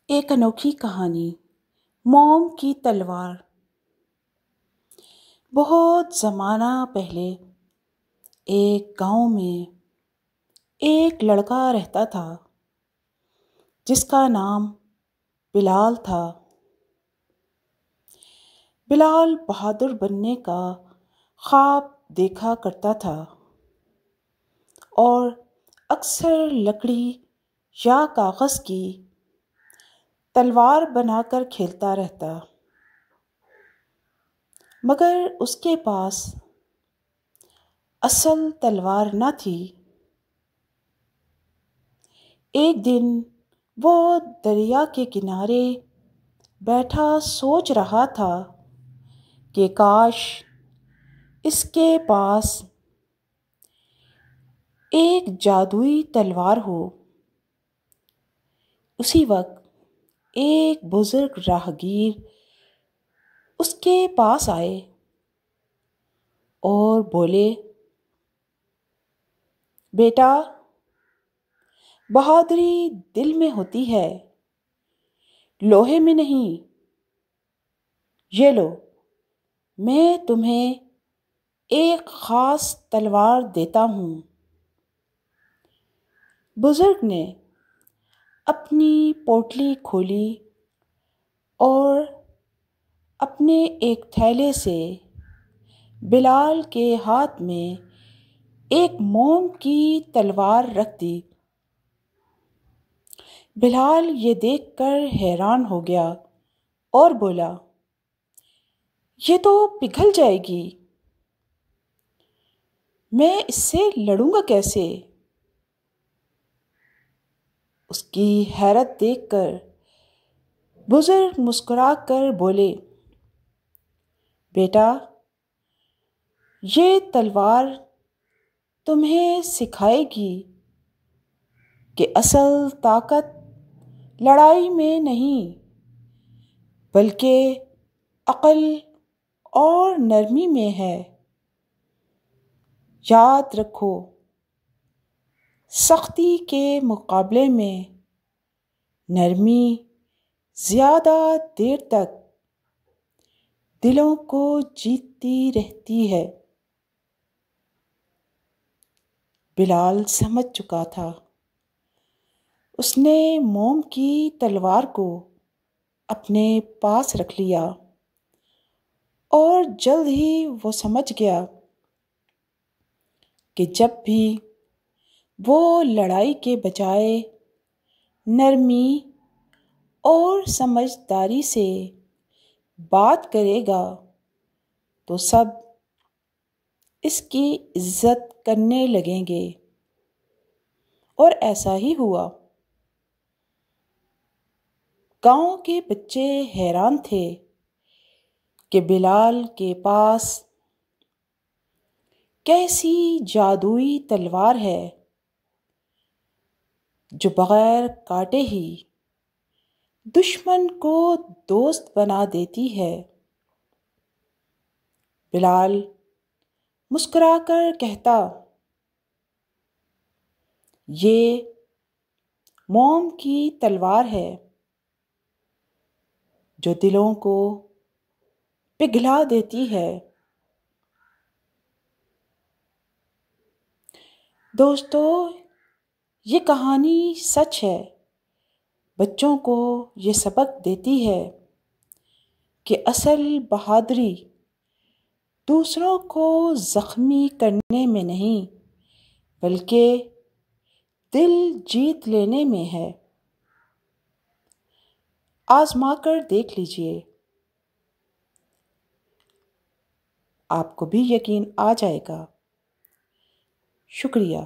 ایک انوکھی کہانی، موم کی تلوار۔ بہت زمانہ پہلے ایک گاؤں میں ایک لڑکا رہتا تھا جس کا نام بلال تھا۔ بلال بہادر بننے کا خواب دیکھا کرتا تھا اور اکثر لکڑی یا کاغذ کی تلوار بنا کر کھیلتا رہتا، مگر اس کے پاس اصل تلوار نہ تھی۔ ایک دن وہ دریا کے کنارے بیٹھا سوچ رہا تھا کہ کاش اس کے پاس ایک جادوئی تلوار ہو۔ اسی وقت ایک بزرگ راہگیر اس کے پاس آئے اور بولے، بیٹا، بہادری دل میں ہوتی ہے، لوہے میں نہیں۔ یہ لو، میں تمہیں ایک خاص تلوار دیتا ہوں۔ بزرگ نے اپنی پوٹلی کھولی اور اپنے ایک تھیلے سے بلال کے ہاتھ میں ایک موم کی تلوار رکھ دی۔ بلال یہ دیکھ کر حیران ہو گیا اور بولا، یہ تو پگھل جائے گی، میں اس سے لڑوں گا کیسے؟ اس کی حیرت دیکھ کر بزرگ مسکرا کر بولے، بیٹا، یہ تلوار تمہیں سکھائے گی کہ اصل طاقت لڑائی میں نہیں بلکہ عقل اور نرمی میں ہے۔ یاد رکھو، سختی کے مقابلے میں نرمی زیادہ دیر تک دلوں کو جیتتی رہتی ہے۔ بلال سمجھ چکا تھا۔ اس نے موم کی تلوار کو اپنے پاس رکھ لیا اور جلد ہی وہ سمجھ گیا کہ جب بھی وہ لڑائی کے بجائے نرمی اور سمجھداری سے بات کرے گا تو سب اس کی عزت کرنے لگیں گے، اور ایسا ہی ہوا۔ گاؤں کے بچے حیران تھے کہ بلال کے پاس کیسی جادوئی تلوار ہے جو بغیر کاٹے ہی دشمن کو دوست بنا دیتی ہے۔ بلال مسکرا کر کہتا، یہ موم کی تلوار ہے جو دلوں کو پگھلا دیتی ہے۔ دوستو، یہ کہانی سچ ہے، بچوں کو یہ سبق دیتی ہے کہ اصل بہادری دوسروں کو زخمی کرنے میں نہیں بلکہ دل جیت لینے میں ہے۔ آزما کر دیکھ لیجئے، آپ کو بھی یقین آ جائے گا۔ شکریہ۔